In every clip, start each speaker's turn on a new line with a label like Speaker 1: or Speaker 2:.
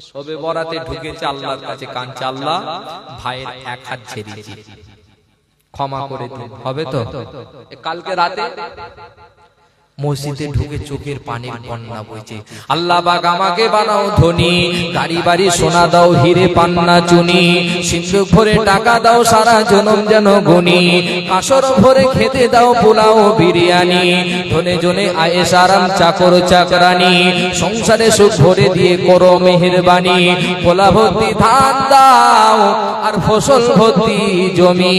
Speaker 1: শবে বরাতে ঢুকেছে, আল্লাহর কাছে কাঁদছে, আল্লাহ ভাইয়ের এক হাত ছেড়েছি, ক্ষমা করে দিন, হবে তো? কালকে রাতে মসজিদে ঢুকে চোখের পানির বন্যা বইছে। আল্লাহ পাক আমাকে বানাও ধনী, গাড়ি বাড়ি সোনা দাও, হিরে পান্না চুনি, সিন্ধুক ভরে টাকা দাও, সারা জনম যেন গুনি, কাসর ভরে খেতে দাও পোলাও বিরিয়ানি, ধনে জনে আয়েশ আরাম চাকর চাকরানি, সংসারে সুখ ভরে দিয়ে করো মেহেরবানি, পোলা ভর্তি ধান দাও আর ফসল ভর্তি জমি,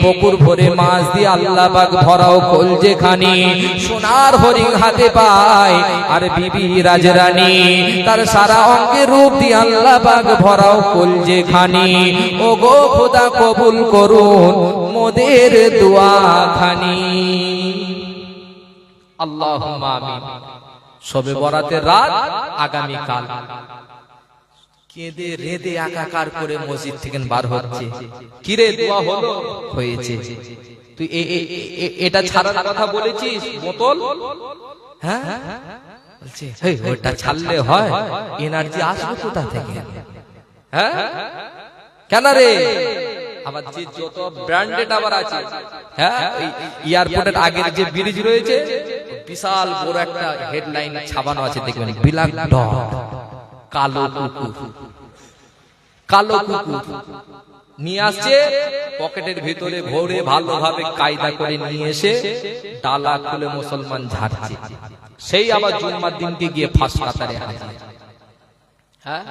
Speaker 1: পুকুর ভরে মাছ দিয়ে আল্লাহ পাক ভরাও কলজে খানি, সোনার হরিণ হাতে পায় আর বিবি রাজরানী, তার সারা অঙ্গে রূপ দিয়ে আল্লাহ পাক ভরাও কলজে খানি, ও গো খোদা কবুল করুন মোদের দোয়া খানি। আল্লাহুম্মা আমিন। শবে বরাতের রাত আগামী কাল, কেঁদে রেদে একাকার করে মসজিদ থেকে বার হচ্ছে, কিরে দোয়া হলো? হয়েছে। তুই এটা ছাড়ার কথা বলেছিস বোতল? হ্যাঁ বলছে, ওটা ছাড়লে হয়, এনার্জি আসবে কোথা থেকে? হ্যাঁ কেন রে? আবার যে যত ব্র্যান্ডেড আবার আছে, হ্যাঁ এয়ারপোর্টের আগের যে ব্রিজ রয়েছে, বিশাল বড় একটা হেডলাইন ছাপানো আছে, দেখবেন ব্ল্যাক ডগ, কালো কুকুর, কালো কুকুর নিয়ে আসছে, পকেটের ভিতরে ভরে ভালোভাবে কায়দা করে নিয়ে এসে ডালা খুলে মুসলমান ঝাড়ছে, সেই আবার জুম্মার দিনকে গিয়ে ফাঁস কাতারে হাজির। হ্যাঁ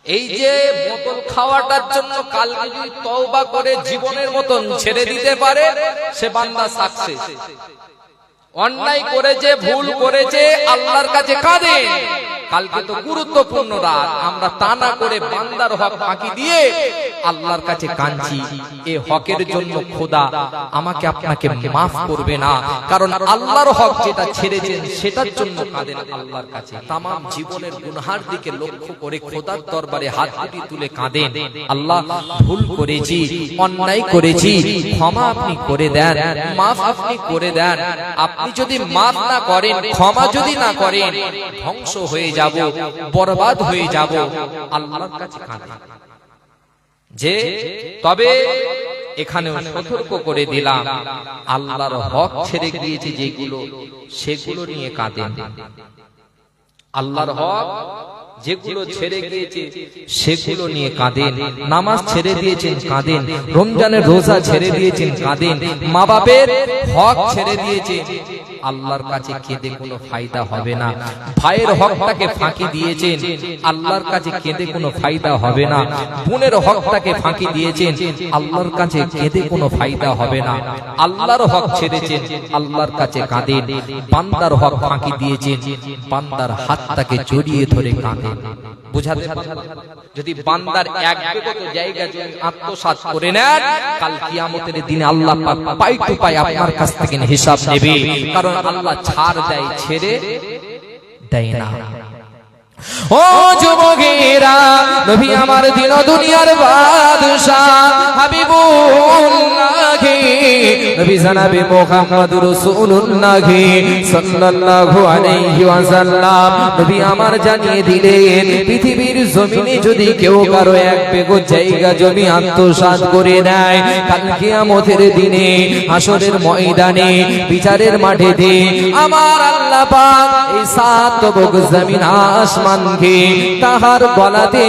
Speaker 1: এই যে বোতল খাওয়াটার জন্য কালকে যদি তওবা করে জীবনের মতন ছেড়ে দিতে পারে, সে বান্দা সাকসেস। অন্যায় করেছে, ভুল করেছে, আল্লাহর কাছে কাঁদে। কালকে তো গুরুত্বপূর্ণ রাত, আমরা তা না করে বান্দার হক ফাঁকি দিয়ে আল্লাহর কাছে কাঁদছি। এ হকের জন্য খোদা আমাকে আপনাকে মাফ করবে না, কারণ আল্লাহর হক যেটা ছেড়েছেন সেটার জন্য কাঁদেন আল্লাহর কাছে। তামাম জীবনের গুনহার দিকে লক্ষ্য করে খোদার দরবারে হাত দুটি তুলে কাঁদেন, আল্লাহ ভুল করেছি, অন্যায় করেছি, ক্ষমা আপনি করে দেন, মাফ আপনি করে দেন। আপনি যদি মাফ না করেন, ক্ষমা যদি না করেন, ধ্বংস হয়ে যাব, বরবাদ হয়ে যাব। আল্লাহর কাছে কাঁদেন। যে তবে এখানেও সতর্ক করে দিলাম, আল্লাহর হক ছেড়ে গিয়েছে যেগুলো, সেগুলো নিয়ে কাঁদেন। আল্লাহর হক যেগুলো ছেড়ে গিয়েছে সেগুলো নিয়ে কাঁদেন। নামাজ ছেড়ে দিয়েছেন, কাঁদেন। রমজানের রোজা ছেড়ে দিয়েছেন, কাঁদেন। মা বাপের হক ছেড়ে দিয়েছে, আল্লাহর কাছে কেঁদে কোনো ফায়দা হবে না। ভাইয়ের হকটাকে ফাঁকি দিয়েছেন, আল্লাহর কাছে কেঁদে কোনো ফায়দা হবে না। বোনের হকটাকে ফাঁকি দিয়েছেন, আল্লাহর কাছে কেঁদে কোনো ফায়দা হবে না। আল্লাহর হক ছেড়েছেন, আল্লাহর কাছে কাঁদেন। বান্দার হক ফাঁকি দিয়েছেন, বান্দার হাতটাকে জড়িয়ে ধরে কাঁদেন। বুঝাতে যদি বান্দার এক বিগত জায়গা যদি আত্মসাৎ করে নেন, কাল কিয়ামতের দিনে আল্লাহ পাক পাই টু পাই আপনার কাছ থেকে হিসাব নেবে। কারণ আল্লাহ ছাড় দেয়, ছেড়ে দেয় না। ও যুবকেরা, নবী আমার দিন দুনিয়ার বাদশা হাবিবুল্লাহ, নবী জনাবে মুহাম্মদুর রাসূলুল্লাহ সাল্লাল্লাহু আলাইহি ওয়াসাল্লাম, নবী আমার জানিয়ে দিলেন, পৃথিবীর জমিনে যদি কেউ কারো এক বিঘা জায়গা জমি আত্মসাৎ করে নেয়, কাল কিয়ামতের দিনে হাসরের ময়দানে বিচারের মাঠেতে আমার আল্লাহ পাক এই সাত বগ জমিন আসমানকে তাহার গলাতে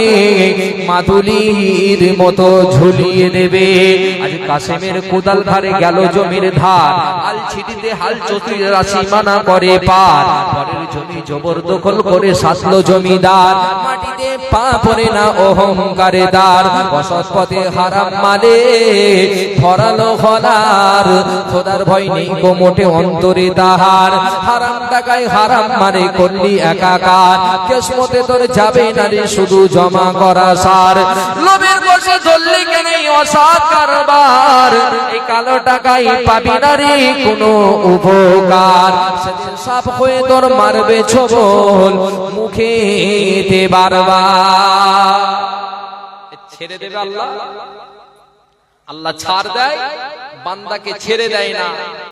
Speaker 1: মাদুলির মতো ঝুলিয়ে দেবে। আজ কাশেমের কোদাল ধারে গেল জমির ধার, আল ছিটিতে হাল চতুর রাশি মানা করে পার, পরের জমি জবরদখল করে সাতলো জমিদার, মাটিতে পা পড়ে না অহংকারে দার, অসৎ পথে হারাম মালে ধরালো হলার, খোদার ভয় নেই গো মোটে অন্তরে তাহার, হারাম টাকায় হারাম মানে করলি একাকার, কিসমতে তোর যাবে না রে শুধু জমা করা সার, লোভের বসে ধরলি কেন অসৎ কারবার, এই কালো টাকায় পাবি না রে কোনো উপকার, সেদিন সাপ হয়ে তোর মারবে ছোবল মুখেতে বারবার। ছেড়ে দেবে আল্লাহ, আল্লাহ ছাড় দেয়, বান্দাকে ছেড়ে দেয় না।